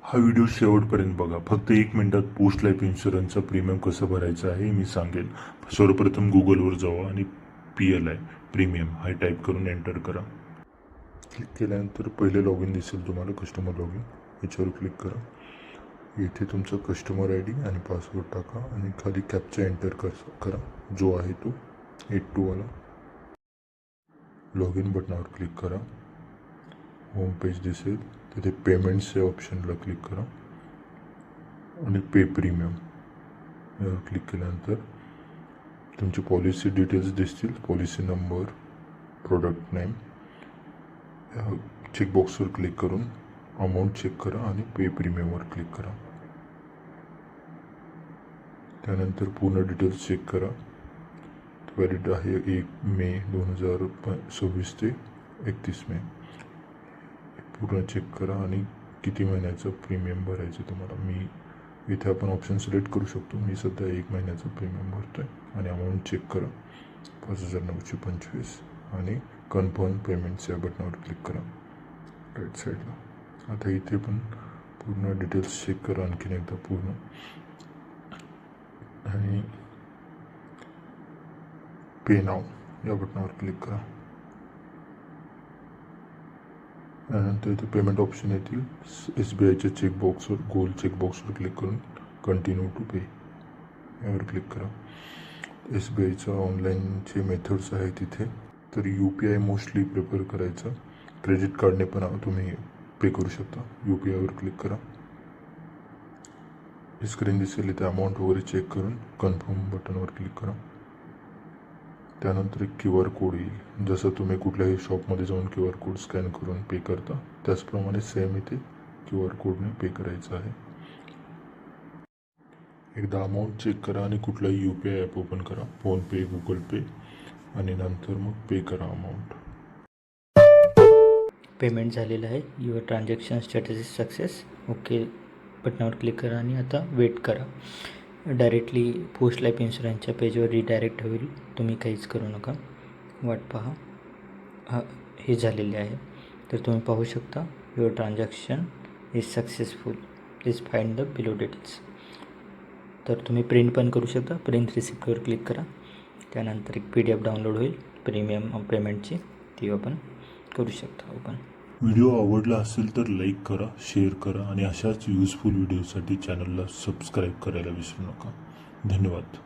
हा व्हिडिओ शेवटपर्यंत बघा. फक्त 1 मिनिटात पोस्ट लाईफ इन्शुरन्सचा प्रीमियम कसं भरायचं आहे मी सांगेन. सर्वप्रथम गुगलवर जावा आणि PLI प्रीमियम हा टाईप करून एंटर करा. क्लिक केल्यानंतर पहिले लॉग इन दिसेल तुम्हाला, कस्टमर लॉग इन. याच्यावर क्लिक करा. येथे तुमचा कस्टमर ID आणि पासवर्ड टाका आणि खाली कॅप्चा एंटर करा जो आहे तो 82 वाला. लॉग इन बटनावर क्लिक करा. होम पेज दिसेल, तिथे पेमेंट्स या ऑप्शनला क्लिक करा आणि पे प्रीमियम यावर क्लिक केल्यानंतर तुमची पॉलिसी डिटेल्स दिसतील. Policy number, product name. चेकबॉक्सवर क्लिक करून अमाऊंट चेक करा आणि पे प्रीमियमवर क्लिक करा. त्यानंतर पूर्ण डिटेल्स चेक करा. व्हॅलिड आहे 1 मे 2026 ते 31 मे. पूर्ण चेक करा आणि किती महिन्याचं प्रीमियम भरायचं तुम्हाला. मी इथे आपण ऑप्शन सिलेक्ट करू शकतो. मी सध्या 1 महिन्याचं प्रीमियम भरतो आहे आणि अमाऊंट चेक करा 5,925 आणि कन्फर्म पेमेंट्स या बटनावर क्लिक करा राईट साईडला. आता इथे पण पूर्ण डिटेल्स चेक करा आणखीन एकदा पूर्ण आणि पे नाव या बटनावर क्लिक करा. त्यानंतर इथे पेमेंट ऑप्शन येतील. SBIच्या चेकबॉक्सवर गोल चेकबॉक्सवर क्लिक करून कंटिन्यू टू पे यावर क्लिक करा. SBIचा ऑनलाईनचे मेथड्स आहेत तिथे, तर UPI मोस्टली प्रिफर करायचं. क्रेडिट कार्डने पण तुम्ही पे करू शकता. UPIवर क्लिक करा. स्क्रीन दिसेल, इथे अमाऊंट वगैरे चेक करून कन्फर्म बटनवर क्लिक करा. त्यानंतर एक QR कोड येईल. जसं तुम्ही कुठल्याही शॉपमध्ये जाऊन QR कोड स्कॅन करून पे करता त्याचप्रमाणे सेम इथे QR कोडने पे करायचं आहे. एकदा अमाऊंट चेक करा आणि कुठलाही UPI ॲप ओपन करा, फोनपे, गुगल पे, आणि नंतर मग पे करा अमाऊंट. पेमेंट झालेलं आहे. Your transaction status is success. Okay बटनावर क्लिक करा आणि आता वेट करा. डायरेक्टली पोस्ट लाईफ इन्शुरन्सच्या पेजवर रिडायरेक्ट होईल. तुम्ही काहीच करू नका, वाट पहा. हे झालेले आहे. तर तुम्ही पाहू शकता your transaction is successful. Please find the below details. तर तुम्ही प्रिंट पण करू शकता. प्रिंट रिसिप्टवर क्लिक करा. त्यानंतर एक PDF डाउनलोड होईल प्रीमियम पेमेंटची, ती आपण करू शकता ओपन. व्हिडिओ आवडला असेल तर लाईक करा, शेअर करा आणि अशाच युजफुल व्हिडिओसाठी चॅनलला सबस्क्राईब करायला विसरू नका. धन्यवाद.